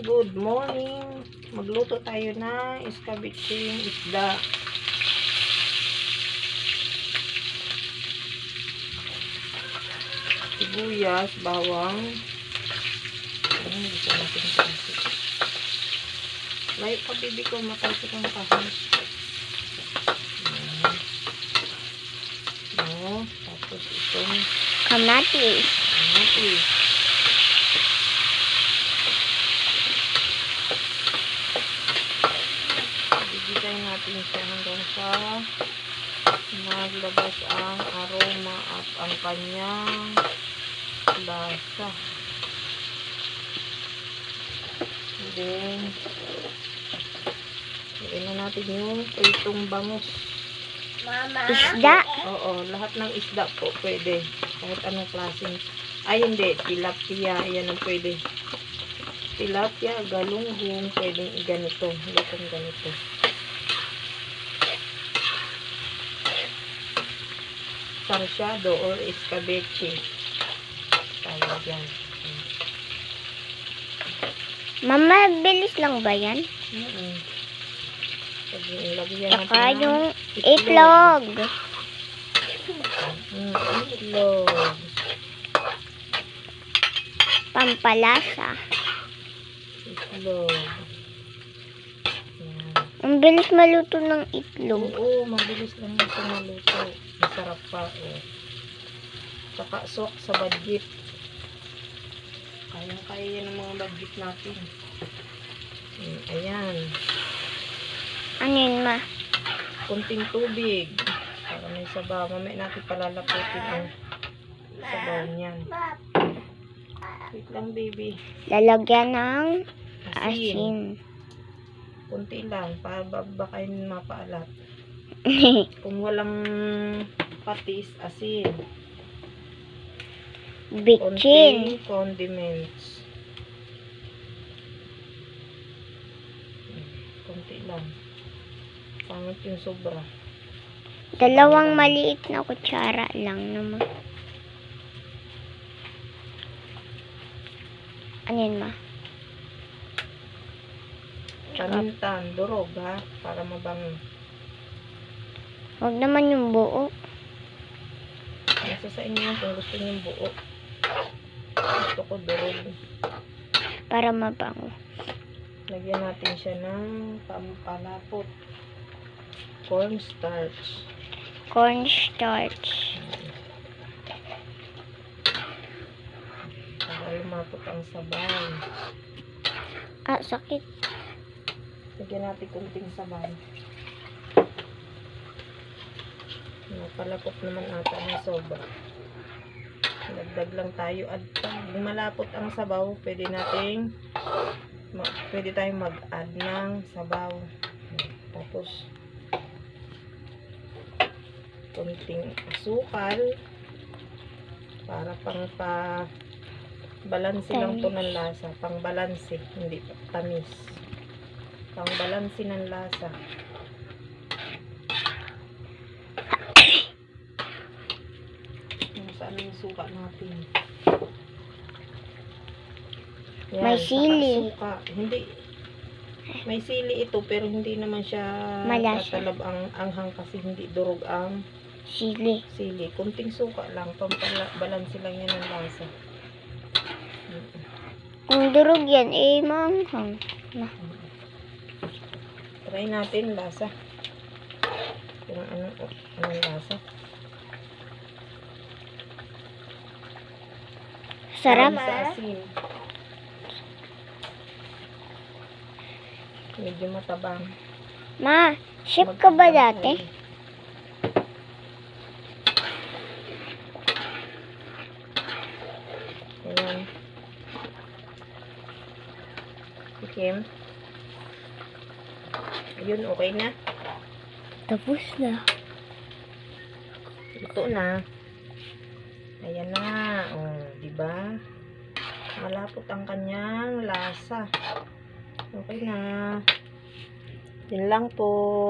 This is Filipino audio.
Good morning. Magluto tayo ng escabeching isda. Sibuyas, bawang. Gusto natin kasi. Layo pa bibi ko, matalsik ang kahit. Tapos itong kamatis. Bibigay natin siya hanggang sa maglabas ang aroma at ang kanyang lasa. Then, iyan na natin yung pritong bangus. Isda. Oo, lahat ng isda po pwede. Kahit anong klaseng. Ay, hindi. Tilapia. Yan ang pwede. Tilapia, galunggong, pwedeng ganito. Lutong ganito. Sarsyado or escabeche. Tawag yan. Mama, bilis lang ba yan? Saka yung itlog. Itlog. Pampalasa. Itlog. Ang bilis maluto ng itlog. Oo, mabilis lang ito maluto. Masarap pa. Saka sok sa budget. Kaya yan ang mga budget natin. Ayan. Ano yun, ma? Kunting tubig. Para may sabaw. Mamaya natin palalaputin ang sabaw niyan. Wait lang, baby. Lalagyan ng Asin. asin. Kunti lang. Para baka yun mapaalat. Kung walang patis, asin. Bitchin. Kunting condiments. Kunti lang. Pangit yung sobra. Dalawang maliit na kutsara lang naman. Ano yun, ma? Pamintan, durog ha, para mabango. Huwag naman yung buo. Nasa sa inyo kung gusto niyo yung buo. Gusto ko durog. Para mabango. Lagyan natin siya ng pampalapot. Cornstarch. Cornstarch. Para lumapot ang sabaw. Ah, sakit. Lagyan natin kunting sabaw. Napalapot naman ata ng sobra. Dagdag lang tayo. At pag malapot ang sabaw, pwede tayong mag-add ng sabaw. Tapos, kunting asukal. Para balanse lang to ng lasa. Pang balanse, hindi tamis. Pang balanse ng lasa. Saan yung suka natin? Yan, May sili. suka. Hindi. May sili ito pero hindi naman siya tatalab ang anghang kasi hindi durog ang sili. Kunting suka lang. Balanse lang yan ng lasa. Kung durog yan, maanghang. Try natin lasa. Kung anong lasa. Sarap. Sa asin. Medyo matabang. Ma, chef ka ba dati? Ayan. Kim. Ayun, okay na. Tapos na. Ito na. Ayan na. Oh, diba? Malapot ang kanyang lasa. Okay na. Yun lang po.